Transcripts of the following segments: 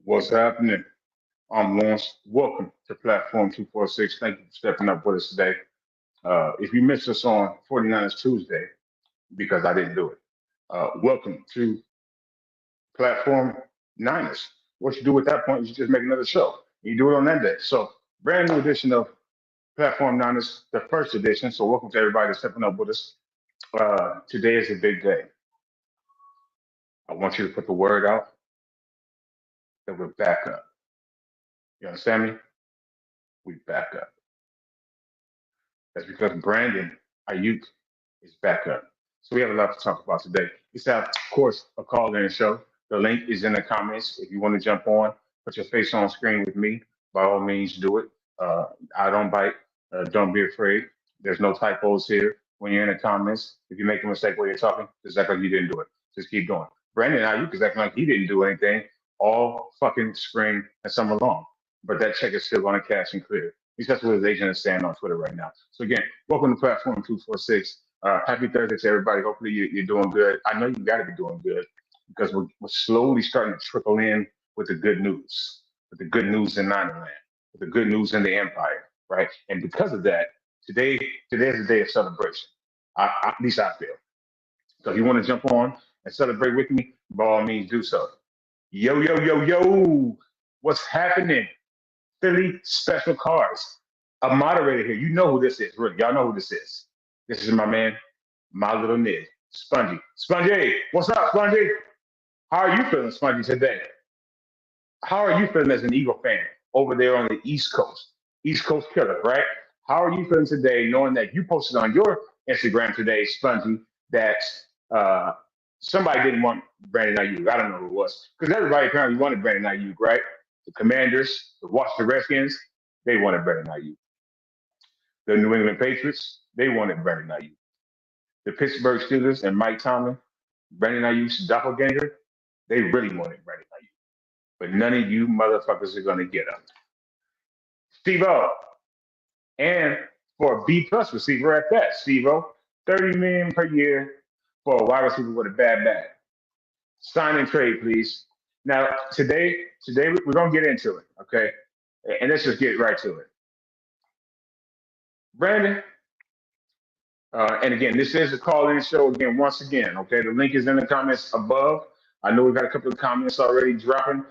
What's happening? I'm Lawrence. Welcome to Platform 246. Thank you for stepping up with us today. If you missed us on 49ers Tuesday, because I didn't do it, welcome to Platform Niners. What you do at that point is you just make another show. You do it on that day. So, brand new edition of Platform Niners, the first edition. So, welcome to everybody that's stepping up with us. Today is a big day. I want you to put the word out that we're back up. You understand me? We back up. That's because Brandon Ayuk is back up. So we have a lot to talk about today. We have, of course, a call-in show. The link is in the comments. If you want to jump on, put your face on screen with me. By all means, do it. I don't bite. Don't be afraid. There's no typos here. When you're in the comments, if you make a mistake while you're talking, just act like you didn't do it. Just keep going. Brandon Ayuk is acting like he didn't do anything all fucking spring and summer long. But that check is still going to cash and clear. He's that's what his agent is saying on Twitter right now. So again, welcome to Platform 246. Happy Thursday to everybody. Hopefully you're doing good. I know you got to be doing good because we're slowly starting to trickle in with the good news in Niner with the good news in the Empire, right? And because of that, today is a day of celebration. At least I feel. So if you want to jump on and celebrate with me, by all means do so. Yo, yo, yo, yo, what's happening? Philly Special Cars. A moderator here. You know who this is, really. Y'all know who this is. This is my man, my little Ned, Spongy. Spongy, what's up, Spongy? How are you feeling, Spongy, today? How are you feeling as an Eagle fan over there on the East Coast? East Coast killer, right? How are you feeling today knowing that you posted on your Instagram today, Spongy, that uh, somebody didn't want Brandon Ayuk? I don't know who it was. Because everybody apparently wanted Brandon Ayuk, right? The Commanders, the Washington Redskins, they wanted Brandon Ayuk. The New England Patriots, they wanted Brandon Ayuk. The Pittsburgh Steelers and Mike Tomlin, Brandon Ayuk's doppelganger, they really wanted Brandon Ayuk. But none of you motherfuckers are going to get him. Steve O, and for a B plus receiver at that, Steve O, 30 million per year for a wide receiver with a bad back. Sign and trade, please. Now, today we're gonna get into it, okay? And let's just get right to it. Brandon, and again, this is a call-in show again, once again, okay? The link is in the comments above. I know we've got a couple of comments already dropping,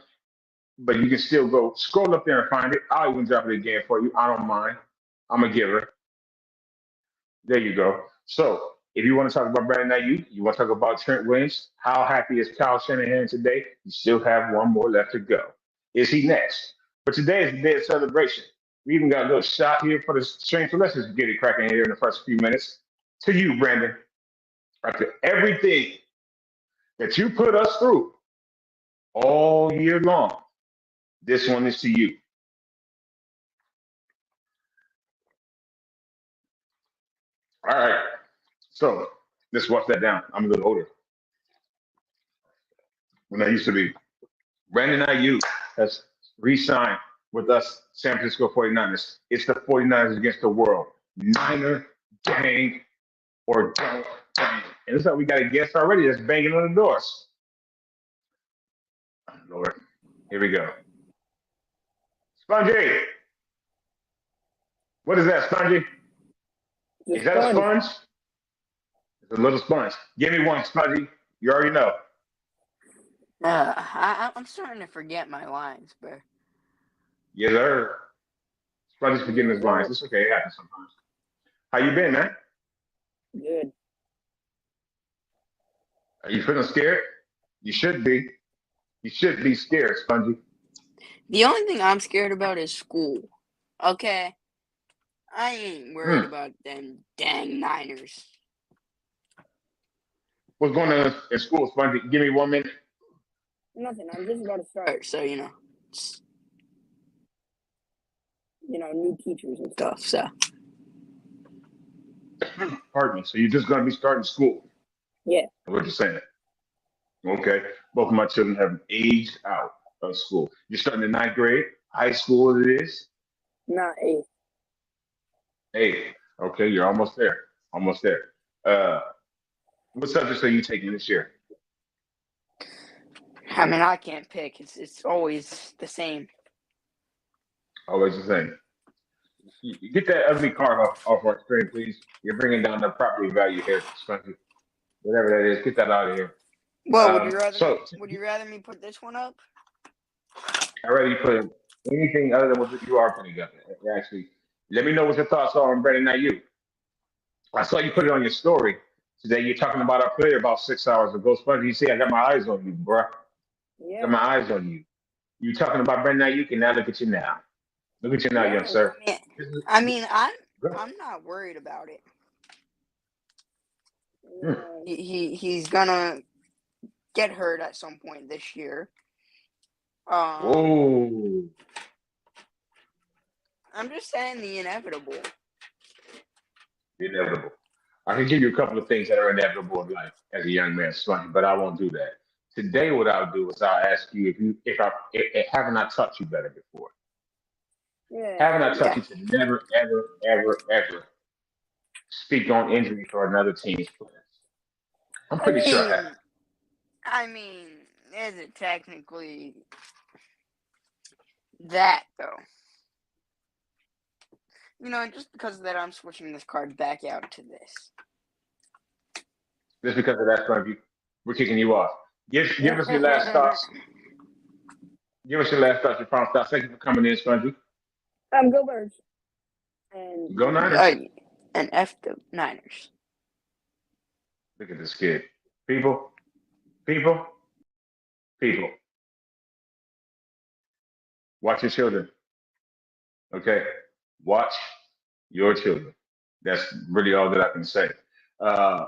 but you can still go scroll up there and find it. I'll even drop it again for you. I don't mind. I'm a giver. There you go. So if you want to talk about Brandon Ayuk, you want to talk about Trent Williams, how happy is Kyle Shanahan today? You still have one more left to go. Is he next? But today is the day of celebration. We even got a little shot here for the stream. So let's just get it cracking here in the first few minutes. To you, Brandon, after everything that you put us through all year long, this one is to you. All right. So let's watch that down. I'm a little older when I used to be. Brandon Ayuk has re-signed with us, San Francisco 49ers. It's the 49ers against the world. Niner, gang, or don't bang. And looks like we got a guest already that's banging on the doors. Oh, Lord, here we go. Spongy, what is that, Spongy? Is that a sponge? It's a little sponge. Give me one, Spongy. You already know. I'm starting to forget my lines, bro. Yes, sir. Spongy's forgetting his lines. It's okay. It happens sometimes. How you been, man? Good. Are you feeling scared? You should be. You should be scared, Spongy. The only thing I'm scared about is school. Okay? I ain't worried about them dang Niners. What's going on in school, Spongy? Give me 1 minute. Nothing. I'm just about to start, so new teachers and stuff. So. Pardon me. So you're just going to be starting school? Yeah. What you're saying? Okay. Both of my children have aged out of school. You're starting in ninth grade, high school it is? Not eighth. Eighth. Okay, you're almost there. Almost there. What subjects are you taking this year? I mean, I can't pick. It's always the same. Always the same. You get that ugly card off our screen, please. You're bringing down the property value here, Spongy. Whatever that is, get that out of here. Well, So would you rather me put this one up? I already put in anything other than what you are putting up. Actually, let me know what your thoughts are on Brandon, not you. I saw you put it on your story today. You're talking about our player about 6 hours ago. Spongy, you see, I got my eyes on you, bro. Got Yeah. my eyes on you. You talking about Brandon Ayuk, and now look at you now. Look at you now, young Yeah. sir. I mean, I'm not worried about it. Hmm. He's gonna get hurt at some point this year. Whoa. I'm just saying the inevitable. Inevitable. I can give you a couple of things that are inevitable in life as a young man, Spongy, but I won't do that. Today, what I'll do is I'll ask you if haven't I taught you better before? Haven't I taught Yeah. you to never, ever, ever, ever speak on injury for another team's players? I'm I pretty sure I have. mean, I mean, is it technically that though? Just because of that, I'm switching this card back out to this. Just because of that, Spongy, we're kicking you off. Give us your last thoughts. Give us your last thoughts, your final thoughts. Thank you for coming in, Spongy. Go Birds. And Go Niners. and F the Niners. Look at this kid. People, people, people. Watch your children. Okay? Watch your children. That's really all that I can say. Uh,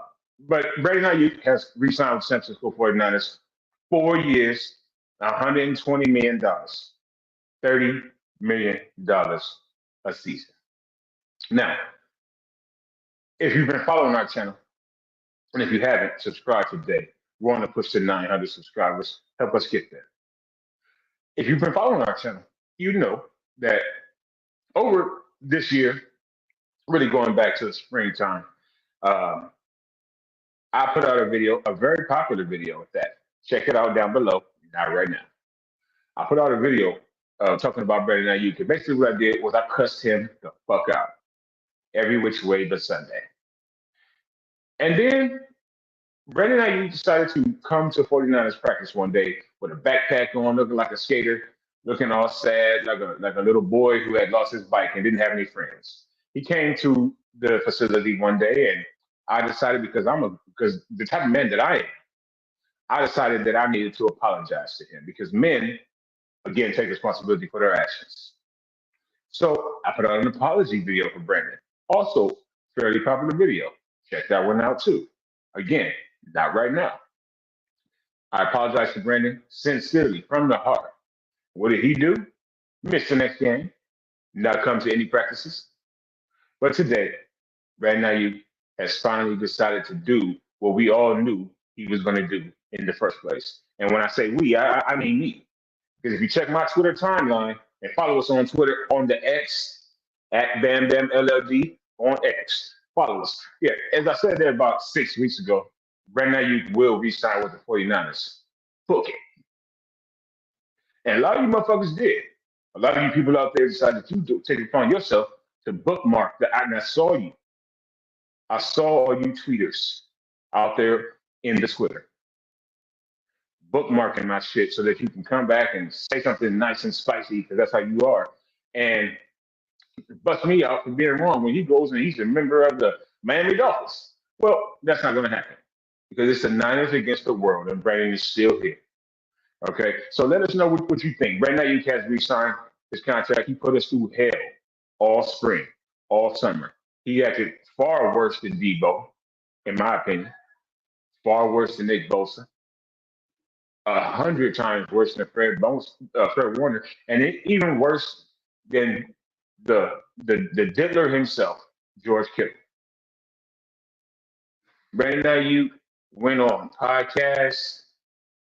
but Brady Ayuk has re-signed with San Francisco 49ers 4 years, $120 million, $30 million a season. Now, if you've been following our channel, and if you haven't, subscribe today. We're on to push to 900 subscribers. Help us get there. If you've been following our channel, you know that over this year, really going back to the springtime, um, I put out a video, a very popular video with that. Check it out down below. Not right now. I put out a video talking about Brandon Ayuk. And basically, what I did was I cussed him the fuck out every which way but Sunday. And then Brandon Ayuk decided to come to 49ers practice one day with a backpack on, looking like a skater, looking all sad, like a little boy who had lost his bike and didn't have any friends. He came to the facility one day, and I decided because the type of man that I decided that I needed to apologize to him because men, again, take responsibility for their actions. So I put out an apology video for Brandon. Also, fairly popular video. Check that one out too. Again, not right now. I apologize to Brandon sincerely from the heart. What did he do? Missed the next game, not come to any practices. But today, Brandon Ayuk has finally decided to do what we all knew he was going to do in the first place. And when I say we, I mean me. Because if you check my Twitter timeline and follow us on Twitter on the X at Bam Bam LLD on X, follow us. Yeah, as I said there about 6 weeks ago, Brandon Ayuk will re-sign with the 49ers. Book it. And a lot of you motherfuckers did. A lot of you people out there decided to take it upon yourself to bookmark that. And I saw you. I saw all you tweeters out there in the Twitter bookmarking my shit so that you can come back and say something nice and spicy because that's how you are. And bust me out for being wrong when he goes and he's a member of the Miami Dolphins. Well, that's not going to happen because it's the Niners against the world and Brandon is still here. Okay, so let us know what you think. Right now, you has re-signed his contract. He put us through hell all spring, all summer. He acted far worse than Debo, in my opinion. Far worse than Nick Bosa. 100 times worse than Fred Warner, and even worse than the diddler himself, George Kittle. Brandon Ayuk went on podcasts.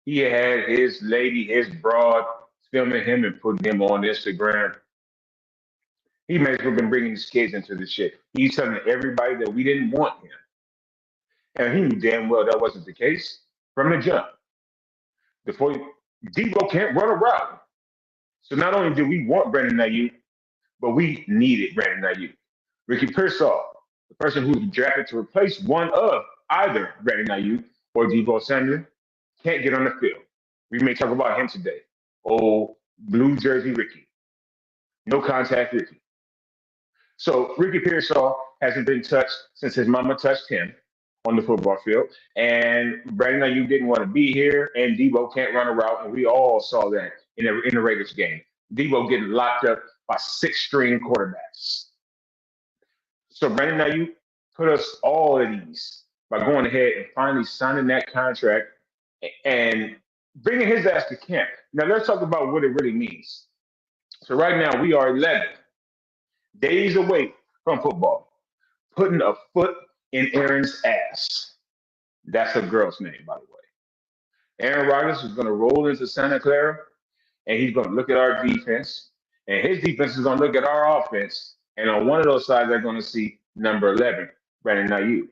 He had his lady, his broad, filming him and putting him on Instagram. He may as well been bringing his kids into this shit. He's telling everybody that we didn't want him. And he knew damn well that wasn't the case from the jump. The Debo can't run a route. So not only did we want Brandon Ayuk, but we needed Brandon Ayuk. Ricky Pearsall, the person who was drafted to replace one of either Brandon Ayuk or Debo Samuel, can't get on the field. We may talk about him today. Oh, blue jersey Ricky. No contact Ricky. So Ricky Pearsall hasn't been touched since his mama touched him on the football field. And Brandon Ayuk didn't want to be here, and Debo can't run a route, and we all saw that in the Raiders game. Debo getting locked up by six-string quarterbacks. So Brandon Ayuk put us all at ease by going ahead and finally signing that contract and bringing his ass to camp. Now let's talk about what it really means. So right now we are 11 days away from football, putting a foot in Aaron's ass. That's a girl's name, by the way. Aaron Rodgers is going to roll into Santa Clara, and he's going to look at our defense, and his defense is going to look at our offense, and on one of those sides, they're going to see number 11, Brandon Ayuk.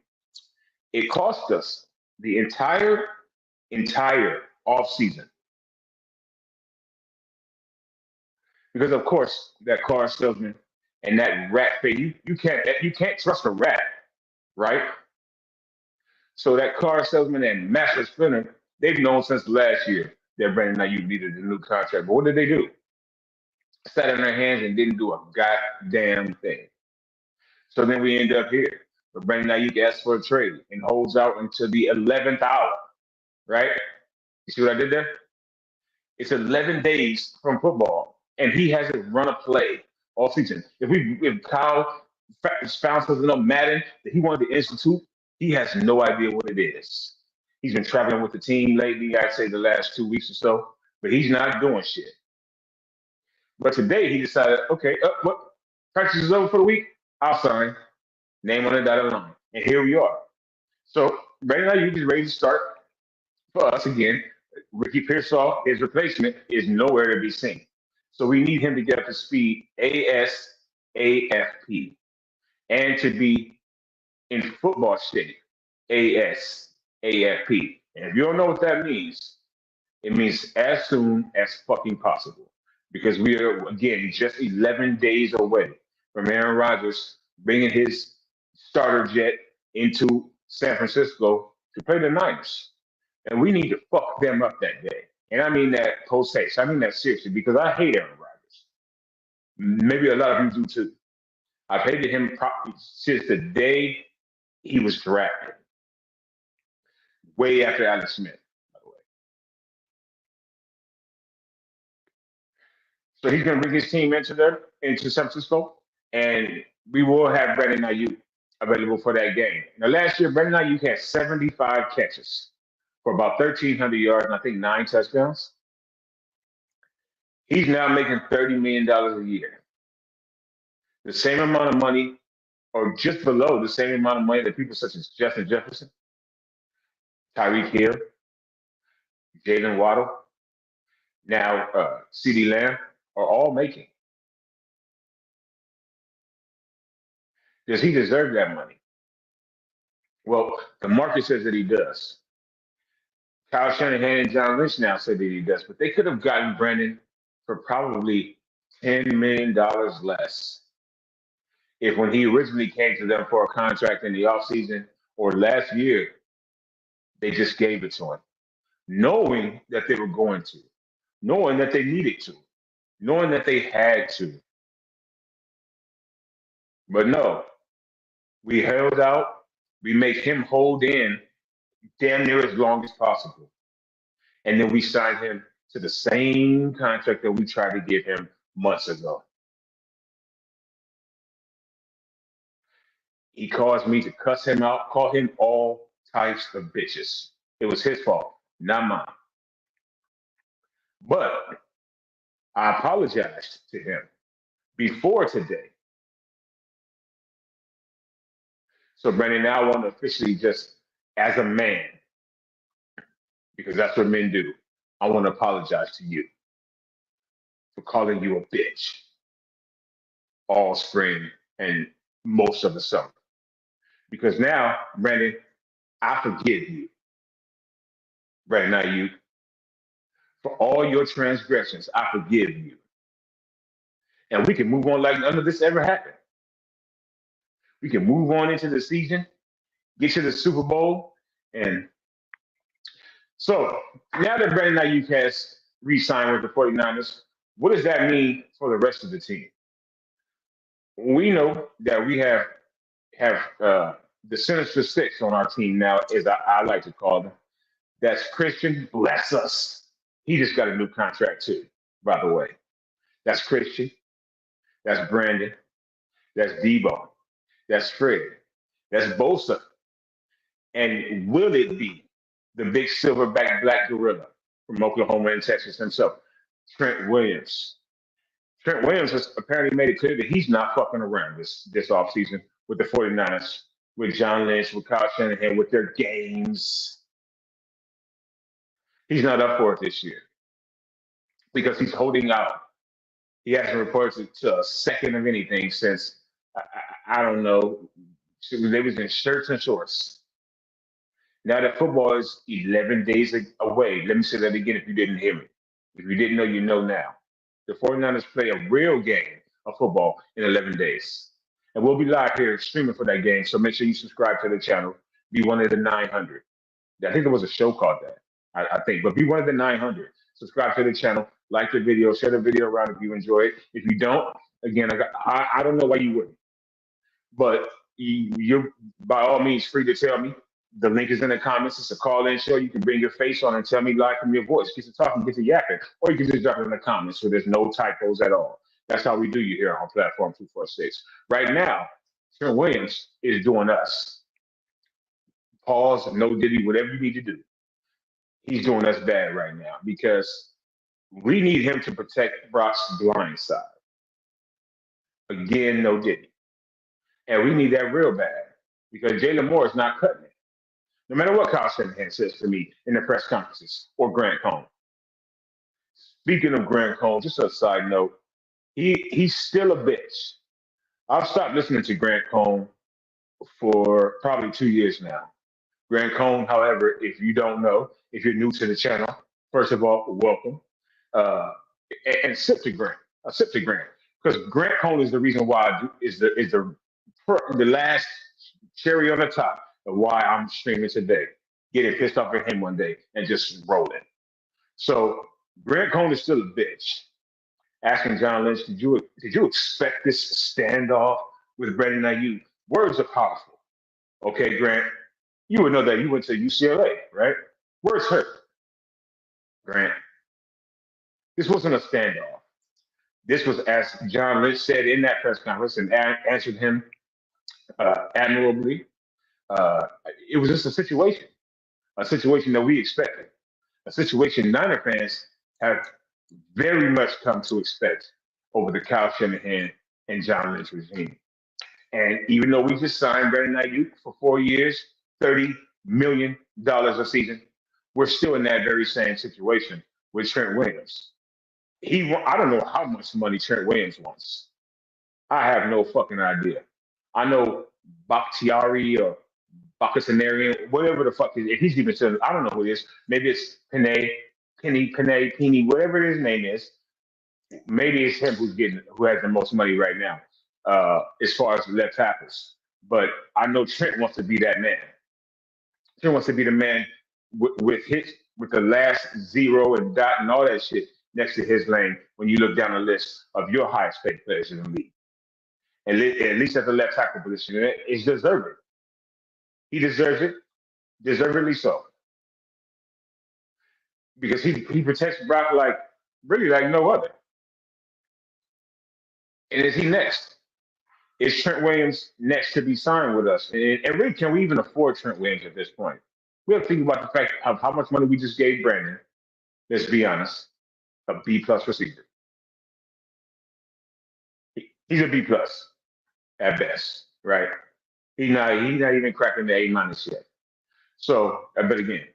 It cost us the entire offseason because, of course, that car salesman and that rat face, you can't trust a rat, right? So that car salesman and master splinter, they've known since last year that Brandon Ayuk needed a new contract. But what did they do? Sat on their hands and didn't do a goddamn thing. So then we end up here. But Brandon Ayuk asks for a trade and holds out until the 11th hour, right? You see what I did there? It's 11 days from football, and he hasn't run a play all season. If Kyle found something on Madden that he wanted to institute, he has no idea what it is. He's been traveling with the team lately, I'd say the last 2 weeks or so, but he's not doing shit. But today he decided, okay, what? Practice is over for the week. I'll sign. Name on the dotted line, and here we are. So right now, you're just ready to start for us again. Ricky Pearsall, his replacement, is nowhere to be seen. So we need him to get up to speed ASAFP and to be in football shape ASAFP. And if you don't know what that means, it means as soon as fucking possible. Because we are, again, just 11 days away from Aaron Rodgers bringing his starter jet into San Francisco to play the Niners. And we need to fuck them up that day. And I mean that post haste. I mean that seriously because I hate Aaron Rodgers. Maybe a lot of you do too. I've hated him since the day he was drafted, way after Alex Smith, by the way. So he's going to bring his team into San Francisco, and we will have Brandon Ayuk available for that game. Now, last year, Brandon Ayuk had 75 catches for about 1,300 yards and I think 9 touchdowns. He's now making $30 million a year, the same amount of money, or just below the same amount of money that people such as Justin Jefferson, Tyreek Hill, Jalen Waddle, now CeeDee Lamb are all making. Does he deserve that money? Well, the market says that he does. Kyle Shanahan and John Lynch now say that he does, but they could have gotten Brandon for probably $10 million less if when he originally came to them for a contract in the offseason or last year, they just gave it to him, knowing that they were going to, knowing that they needed to, knowing that they had to. But no, we held out. We make him hold in damn near as long as possible. And then we signed him to the same contract that we tried to give him months ago. He caused me to cuss him out, call him all types of bitches. It was his fault, not mine. But I apologized to him before today. So, Brandon, now I want to officially just, as a man, because that's what men do, I want to apologize to you for calling you a bitch all spring and most of the summer. Because now, Brandon, I forgive you, Brandon Ayuk, For all your transgressions, I forgive you. And we can move on like none of this ever happened. We can move on into the season, get to the Super Bowl. And so now that Brandon Ayuk has re signed with the 49ers, what does that mean for the rest of the team? We know that we have the Sinister Six on our team now, as I like to call them. That's Christian, bless us. He just got a new contract too, by the way. That's Christian. That's Brandon. That's Debo. That's Fred. That's Bosa. And will it be the big silverback black gorilla from Oklahoma and Texas himself, Trent Williams? Trent Williams has apparently made it clear that he's not fucking around this offseason with the 49ers, with John Lynch, with Kyle Shanahan, with their games. He's not up for it this year because he's holding out. He hasn't reported to a second of anything since, I don't know, they was in shirts and shorts. Now that football is 11 days away, let me say that again if you didn't hear me. If you didn't know, you know now. The 49ers play a real game of football in 11 days. And we'll be live here streaming for that game, so make sure you subscribe to the channel. Be one of the 900. I think there was a show called that, I think. But be one of the 900. Subscribe to the channel, like the video, share the video around if you enjoy it. If you don't, again, I don't know why you wouldn't. But you're by all means free to tell me. The link is in the comments. It's a call-in show. You can bring your face on and tell me live from your voice. Get to talking, get to yapping. Or you can just drop it in the comments so there's no typos at all. That's how we do you here on Platform 246. Right now, Trent Williams is doing us. Pause, no diddy, whatever you need to do. He's doing us bad right now because we need him to protect Brock's blind side. Again, no diddy. And we need that real bad because Jalen Moore is not cutting it. No matter what Kyle Shanahan says to me in the press conferences or Grant Cohn. Speaking of Grant Cohn, just a side note, he's still a bitch. I've stopped listening to Grant Cohn for probably 2 years now. Grant Cohn, however, if you don't know, if you're new to the channel, first of all, welcome. Uh, and sip to Grant. Sip to Grant. Because Grant Cohn is the reason why is the last cherry on the top of why I'm streaming today. Getting pissed off at him one day and just rolling. So Grant Cohn is still a bitch. Asking John Lynch, did you expect this standoff with Brandon Ayuk? Words are powerful. Okay, Grant, you would know that you went to UCLA, right? Words hurt. Grant, this wasn't a standoff. This was, as John Lynch said in that press conference and answered him admirably. It was just a situation that we expected, a situation Niner fans have very much come to expect over the Kyle Shanahan and John Lynch regime. And even though we just signed Brandon Ayuk for 4 years, $30 million a season, we're still in that very same situation with Trent Williams. I don't know how much money Trent Williams wants. I have no fucking idea. I know Bakhtiari or Bakasanarian, whatever the fuck is, if he's even still, I don't know who it is. Maybe it's Penny, whatever his name is. Maybe it's him who has the most money right now, as far as left tackles. But I know Trent wants to be that man. Trent wants to be the man with the last zero and dot and all that shit next to his name when you look down the list of your highest paid players in the league. And at least at the left tackle position, it's deserved. He deserves it, deservedly so. Because he protects Brock like no other. And is he next? Is Trent Williams next to be signed with us? And really, can we even afford Trent Williams at this point? We have to think about the fact of how much money we just gave Brandon. Let's be honest, a B plus receiver. He's a B plus at best, right? He's not even cracking the A minus yet. So, but again,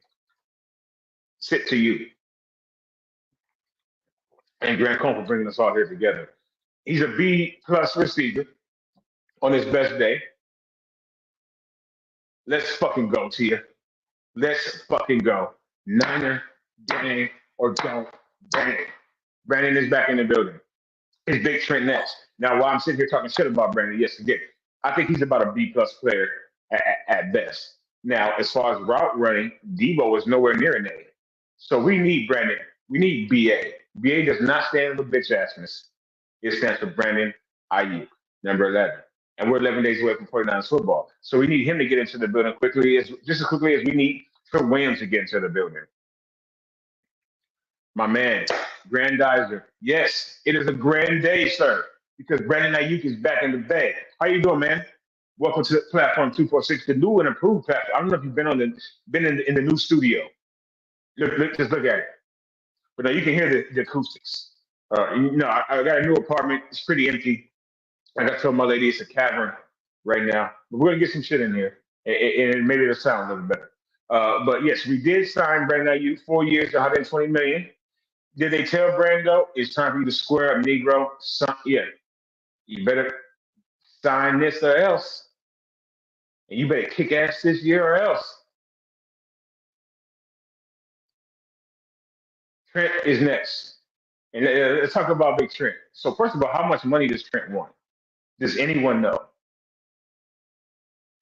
sit to you and Grant Cohn for bringing us all here together. He's a B plus receiver on his best day. Let's fucking go, Tia. Let's fucking go. Niner, gang, or don't. Brandon. Brandon is back in the building. It's big Trent next. Now, while I'm sitting here talking shit about Brandon, yes, again, I think he's about a B plus player at best. Now, as far as route running, Debo is nowhere near an A. So we need Brandon. We need BA. BA does not stand for bitch assness. It stands for Brandon Ayuk, number 11. And we're 11 days away from 49ers football. So we need him to get into the building quickly, just as quickly as we need Trent Williams to get into the building. My man, Grandizer. Yes, it is a grand day, sir, because Brandon Ayuk is back in the bed. How you doing, man? Welcome to platform 246, the new and improved platform. I don't know if you've been in the new studio. Just look at it. But now you can hear the acoustics. I got a new apartment. It's pretty empty. I got to tell my lady it's a cavern right now. But we're gonna get some shit in here, and maybe it'll sound a little better. But yes, we did sign Brandon Ayuk 4 years, 120 million. Did they tell Brando it's time for you to square up, Negro? Yeah, you better sign this or else, and you better kick ass this year or else. Trent is next, and let's talk about Big Trent. So first of all, how much money does Trent want? Does anyone know?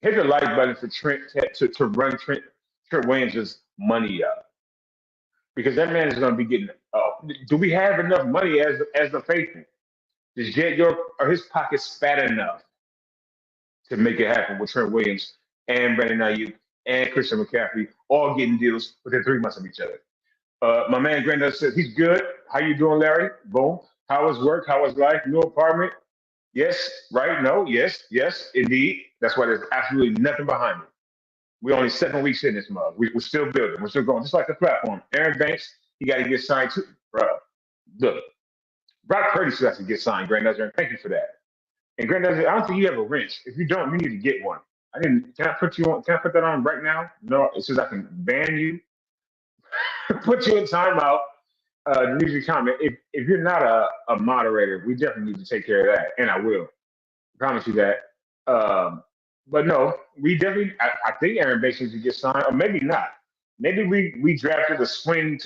Hit the like button for Trent to run Trent Williams' money up, because that man is going to be getting. Do we have enough money as the faithful? Is Jed York, are his pockets fat enough to make it happen with Trent Williams and Brandon Ayuk and Christian McCaffrey all getting deals within 3 months of each other? My man Granddad says he's good. How you doing, Larry? Boom. How was work? How was life? New apartment? Yes. Right? No. Yes. Yes. Indeed. That's why there's absolutely nothing behind it. We're only 7 weeks in this mug. We're still building. We're still going. Just like the platform. Aaron Banks, he got to get signed too, bro. Look, Brock Purdy still has to get signed, Granddad, and thank you for that. And Granddad, I don't think you have a wrench. If you don't, you need to get one. I didn't. Can I put you on? Can I put that on right now? No, it says I can ban you, put you in timeout. Leave your comment. If you're not a moderator, we definitely need to take care of that, and I will. I promise you that. But no, we definitely. I think Aaron Banks needs to get signed, or maybe not. Maybe we drafted a swing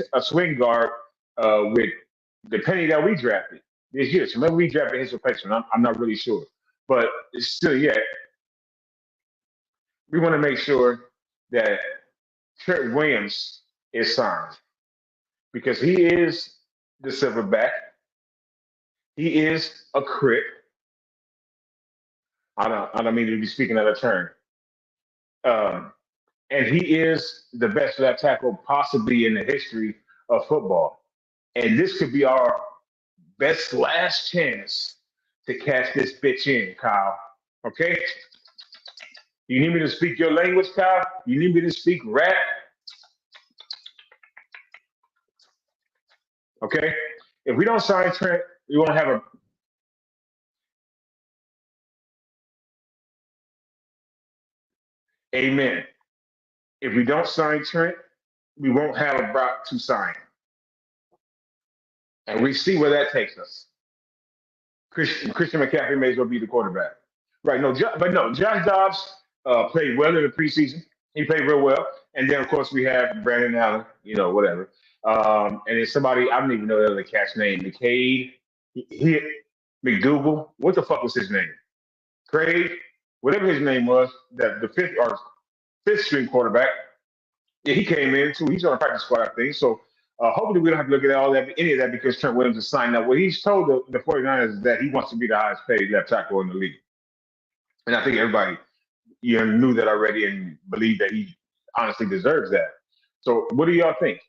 guard with the penny that we drafted this year. So maybe we drafted his replacement. I'm not really sure, but still, yeah, we want to make sure that Trent Williams is signed because he is the silverback. He is a crip. I don't mean to be speaking out of turn. Um, and he is the best left tackle possibly in the history of football. And this could be our best last chance to cash this bitch in, Kyle. Okay? You need me to speak your language, Kyle? You need me to speak rap? Okay? If we don't sign Trent, we won't have a. Amen. If we don't sign Trent, we won't have a Brock to sign. And we see where that takes us. Christian McCaffrey may as well be the quarterback. Right. No, but no, Josh Dobbs played well in the preseason. He played real well. And then, of course, we have Brandon Allen, whatever. And then somebody, I don't even know the other cat's name, McCade, he McDougal. What the fuck was his name? Craig, whatever his name was, that the fifth string quarterback. Yeah, he came in too. He's on the practice squad, I think. So hopefully we don't have to look at any of that because Trent Williams is signed up. What he's told the 49ers is that he wants to be the highest paid left tackle in the league. And I think everybody knew that already and believed that he honestly deserves that. So what do y'all think?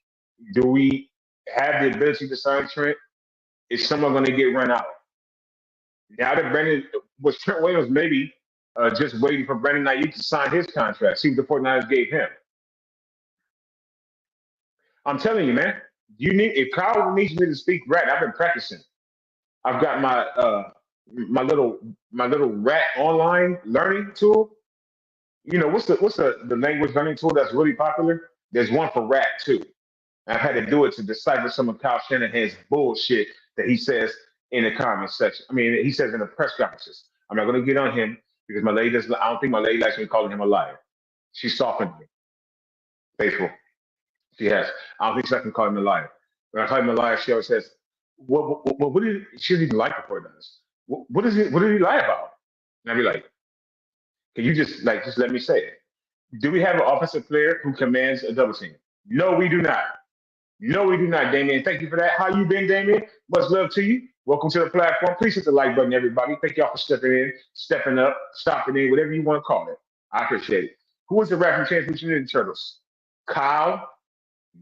Do we have the ability to sign Trent? Is someone going to get run out? Now that Brandon was Trent Williams maybe just waiting for Brandon Ayuk to sign his contract, see what the 49ers gave him. I'm telling you, man. If Kyle needs me to speak rat, I've been practicing. I've got my little rat online learning tool. What's the language learning tool that's really popular? There's one for rat too. And I've had to do it to decipher some of Kyle Shanahan's bullshit that he says in the comment section. I mean, he says in the press conferences. I'm not going to get on him because my lady doesn't. I don't think my lady likes me calling him a liar. She softened me. Faithful. She has. I don't think I can call him a liar. When I called him a liar, she always says, what did she doesn't even like the 49ers. What did he lie about? And I'd be like, can you just let me say it? Do we have an offensive player who commands a double team? No, we do not. No, we do not, Damien. Thank you for that. How you been, Damien? Much love to you. Welcome to the platform. Please hit the like button, everybody. Thank y'all for stepping in, stepping up, stopping in, whatever you want to call it. I appreciate it. Who was the rapping championship Ninja Turtles? Kyle,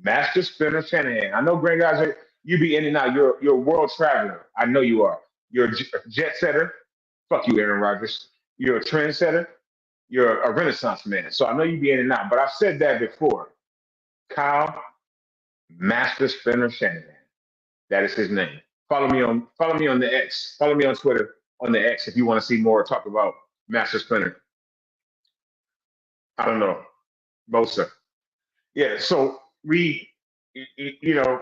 Master Spinner Shanahan. I know, great guys, you be in and out. You're a world traveler. I know you are. You're a jet setter. Fuck you, Aaron Rodgers. You're a trendsetter. You're a renaissance man. So I know you be in and out. But I've said that before. Kyle, Master Spinner Shanahan. That is his name. Follow me on the X. Follow me on Twitter on the X if you want to see more talk about Master Splinter. I don't know. Bosa. Yeah, so you know,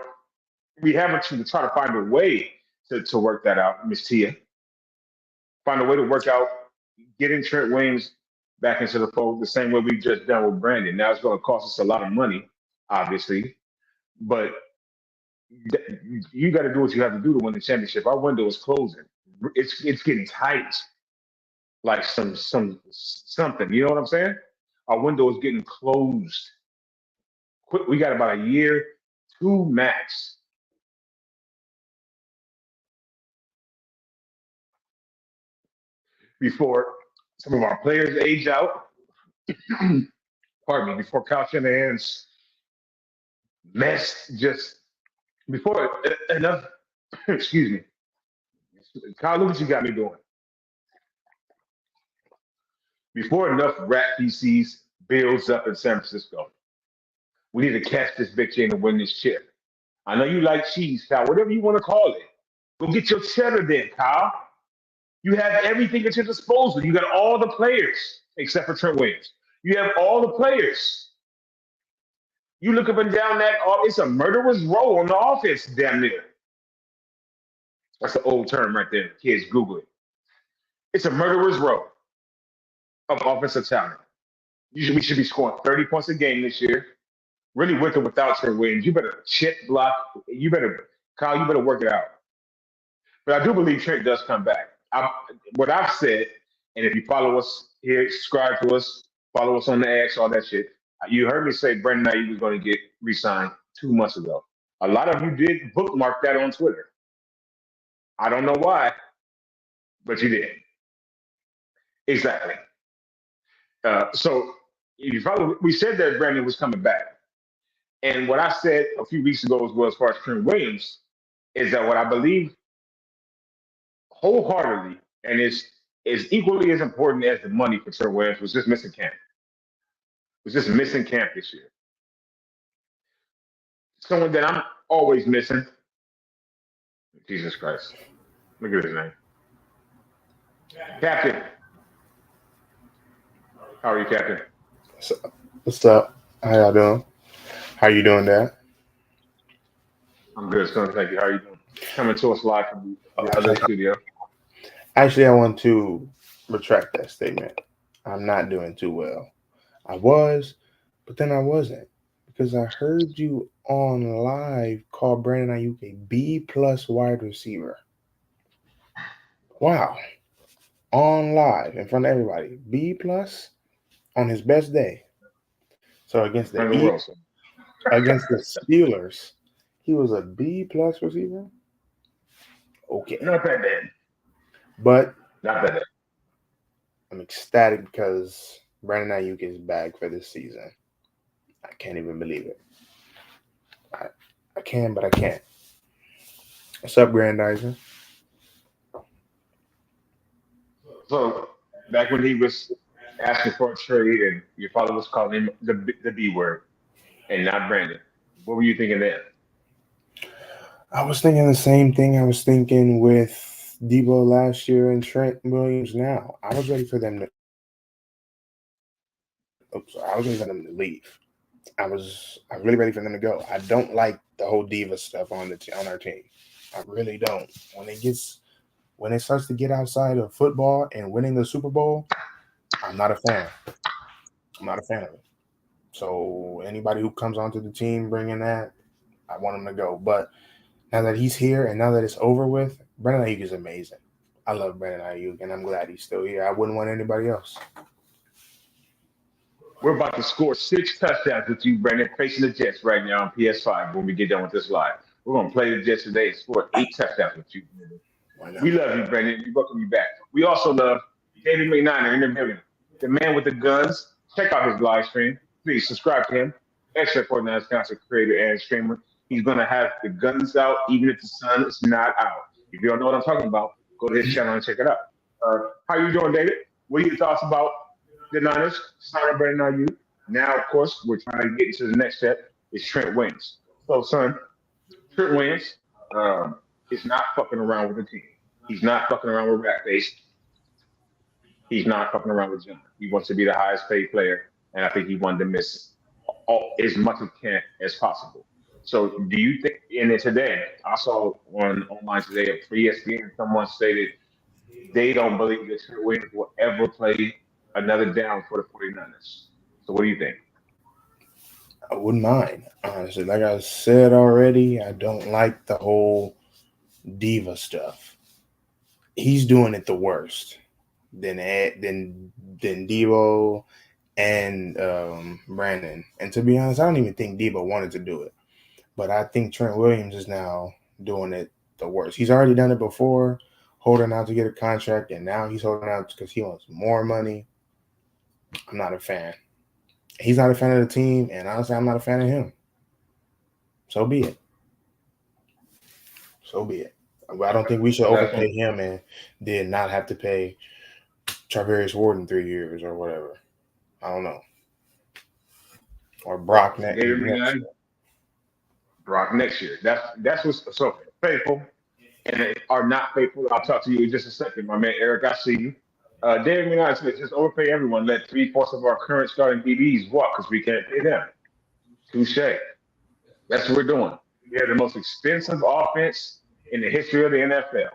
we have to try to find a way to work that out, Miss Tia. Find a way to work out getting Trent Williams back into the fold the same way we just done with Brandon. Now it's going to cost us a lot of money, obviously, but you got to do what you have to do to win the championship. Our window is closing. It's getting tight, like something. You know what I'm saying? Our window is getting closed. Quick, we got about a year, two max before some of our players age out. Pardon me. Before Kyle Shanahan's mess just before enough. Excuse me, Kyle. Look what you got me doing. Before enough rat PCs builds up in San Francisco, we need to catch this big chain and win this chip. I know you like cheese, Kyle. Whatever you want to call it. Go get your cheddar then, Kyle. You have everything at your disposal. You got all the players except for Trent Williams. You have all the players. You look up and down that, it's a murderer's row on the offense, damn near. That's an old term right there. Kids, Google it. It's a murderer's row of offensive talent. We should be scoring 30 points a game this year. Really with or without Trent Williams. You better chip block. Kyle, you better work it out. But I do believe Trent does come back. What I've said, and if you follow us here, subscribe to us, follow us on the X, all that shit. You heard me say Brandon Ayuk was going to get re-signed 2 months ago. A lot of you did bookmark that on Twitter. I don't know why, but you did. Exactly. So if you follow, we said that Brandon was coming back. And what I said a few weeks ago as well as far as Trent Williams is that what I believe wholeheartedly and is equally as important as the money for Trent Williams was just missing camp. Was just missing camp this year. Someone that I'm always missing. Jesus Christ. Look at his name. Captain. How are you, Captain? So, what's up? How y'all doing? How you doing there? I'm good, son. Thank you. How are you doing? Coming to us live from the LA Actually, studio. I want to retract that statement. I'm not doing too well. I was, but then I wasn't because I heard you on live call Brandon Ayuk a B plus wide receiver. Wow, on live in front of everybody, B plus on his best day. So In front of the world, son. Against the Steelers, he was a B plus receiver. Okay, Not that bad. but Not that bad. I'm ecstatic because Brandon Ayuk is back for this season. I can't even believe it. I, I can, but I can't. What's up, Grandizer? So back when he was asking for a trade and your father was calling him the B word and not Brandon, what were you thinking then? I was thinking the same thing I was thinking with Debo last year and Trent Williams now. I was ready for them to. Oops, I was ready for them to leave. I was really ready for them to go. I don't like the whole diva stuff on our team. I really don't. When it starts to get outside of football and winning the Super Bowl, I'm not a fan. I'm not a fan of it. So anybody who comes onto the team bringing that, I want him to go. But now that he's here and now that it's over with, Brandon Ayuk is amazing. I love Brandon Ayuk, and I'm glad he's still here. I wouldn't want anybody else. We're about to score 6 touchdowns with you, Brandon, facing the Jets right now on PS5 when we get done with this live. We're going to play the Jets today and score 8 touchdowns with you. Why not? We love you, Brandon. We welcome you back. We also love David McNiner in the building, the man with the guns. Check out his live stream. Please subscribe to him. Extra 49ers content creator and streamer. He's going to have the guns out even if the sun is not out. If you don't know what I'm talking about, go to his channel and check it out. How you doing, David? What are your thoughts about the Niners? Sign up Brandon Ayuk. Now, of course, we're trying to get into the next step. It's Trent Williams. So, son, Trent Williams is not fucking around with the team. He's not fucking around with Ratface. He's not fucking around with John. He wants to be the highest paid player, and I think he wanted to miss as much as can as possible. So, do you think? And then today, I saw online today for ESPN, someone stated they don't believe that Trent Williams will ever play another down for the 49ers. So, what do you think? I wouldn't mind, honestly. Like I said already, I don't like the whole diva stuff. He's doing it the worst than Debo and Brandon. And to be honest, I don't even think Debo wanted to do it. But I think Trent Williams is now doing it the worst. He's already done it before, holding out to get a contract, and now he's holding out because he wants more money. I'm not a fan. He's not a fan of the team, and honestly, I'm not a fan of him. So be it. So be it. I don't think we should overpay him and did not have to pay Charvarius Ward in 3 years or whatever. I don't know. Or Brock next year. Brock next year. That's what's so faithful and are not faithful. I'll talk to you in just a second, my man Eric. I see you. David Menon said, just overpay everyone. Let 3/4 of our current starting DBs walk because we can't pay them. Touche. That's what we're doing. We have the most expensive offense in the history of the NFL.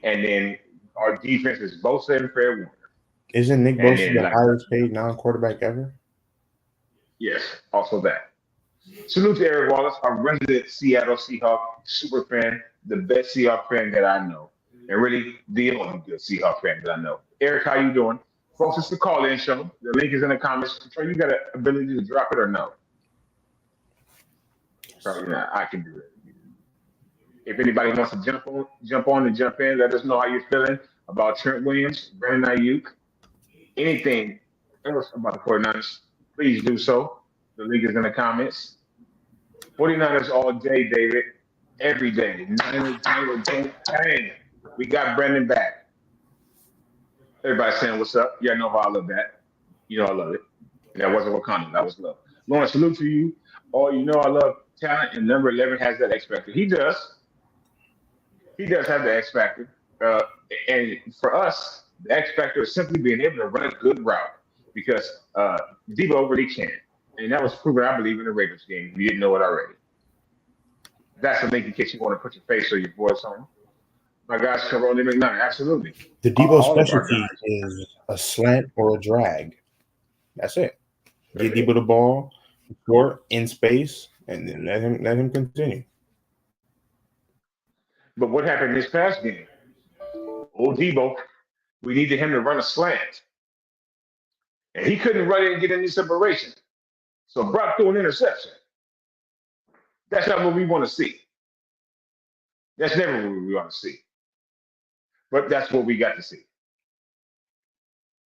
And then our defense is Bosa and Fred Warner. Isn't Nick Bosa the highest paid non-quarterback ever? Yes, also that. Salute to Eric Wallace, our resident Seattle Seahawk super fan, the best Seahawk fan that I know. And really, the only good Seahawks fan that I know. Eric, how you doing? Folks, it's the call-in show. The link is in the comments. Trey, you got an ability to drop it or no? Probably not. I can do it. If anybody wants to jump on and jump in, let us know how you're feeling about Trent Williams, Brandon Ayuk, anything else about the 49ers, please do so. The link is in the comments. 49ers all day, David. Every day. Bang. We got Brandon back. Everybody saying what's up. Yeah, I know how I love that. You know I love it. And that wasn't Wakanda. That was love. Lawrence, salute to you. Oh, you know I love talent, and number 11 has that X factor. He does. He does have the X factor. And for us, the X factor is simply being able to run a good route because Debo really can. And that was proven, I believe, in the Raiders game. You didn't know it already. That's the link in case you want to put your face or your voice on. My guys, Corona McNair, absolutely. The Debo specialty is a slant or a drag. That's it. Get Debo the ball, short in space, and then let him continue. But what happened this past game? Old Debo, we needed him to run a slant. And he couldn't run it and get any separation. So Brock threw an interception. That's not what we want to see. That's never what we want to see. But that's what we got to see.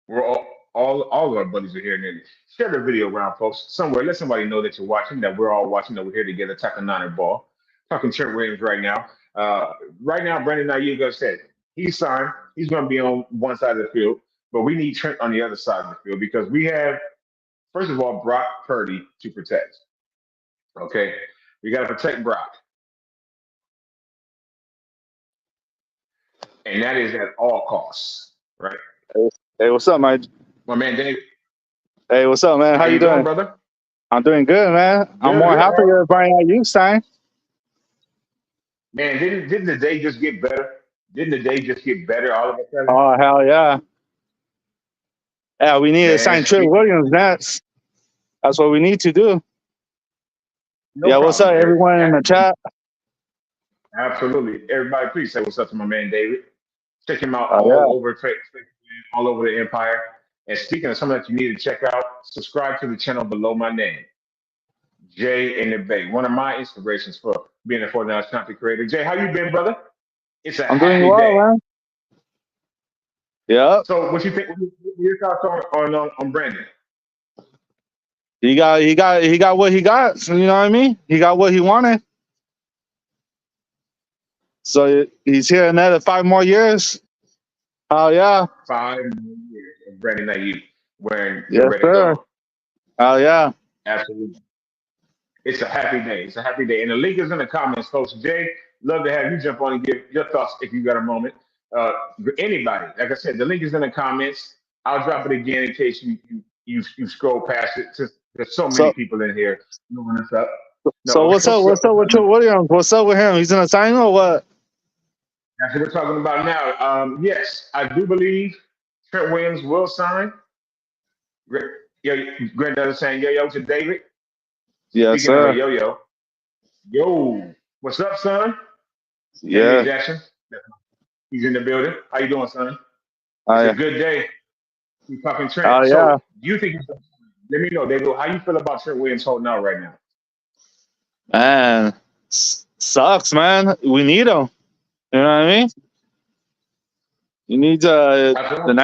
We're all of our buddies are here. And share the video around, folks. Somewhere, let somebody know that you're watching, that we're all watching, that we're here together, talking Niner ball. Talking Trent Williams right now. Right now, Brandon Ayuk said he's signed. He's going to be on one side of the field, but we need Trent on the other side of the field because we have, first of all, Brock Purdy to protect. Okay? We got to protect Brock. And that is at all costs, right? Hey, what's up, my man Dave? Hey, what's up, man? How you doing, brother? I'm doing good, man. I'm more happy you're buying Ayuk sign. Man, didn't the day just get better? Didn't the day just get better all of a sudden? Oh, hell yeah. Yeah, we need to sign Trent Williams. That's what we need to do. No Yeah, what's problem, up, David. everyone in the chat? Absolutely. Everybody, please say what's up to my man David. Check him out Oh yeah, all over the empire. And speaking of something that you need to check out, subscribe to the channel below my name, Jay in the Bay. One of my inspirations for being a 49ers content creator. Jay, how you been, brother? It's a I'm doing happy well, day. man. Yep. So, what you think? What your thoughts on Brandon? He got what he got. So, you know what I mean? He got what he wanted. So he's here another 5 more years. Oh yeah. 5 years of Brandon Ayuk when you're Yes, ready to sir. go. Oh yeah. Absolutely. It's a happy day. It's a happy day. And the link is in the comments, folks. Jay, love to have you jump on and give your thoughts if you got a moment. Uh, anybody, like I said, the link is in the comments. I'll drop it again in case you scroll past it. There's so many So people in here knowing us up. so No, what's up? What's up with Trent Williams? What's up with him? He's in a signing or what? that's what we're talking about now. Yes, I do believe Trent Williams will sign. Yo, granddad is saying yo to David. Yes, Speaking of a sir. yo, what's up, son? NBA Yeah. Jackson. He's in the building. How you doing, son? Oh It's a yeah. good day. We're talking Oh Trent. yeah. So do you think? Let me know, David. How you feel about Trent Williams holding out right now? Man, sucks, man. We need him. You know what I mean? You need the Absolutely.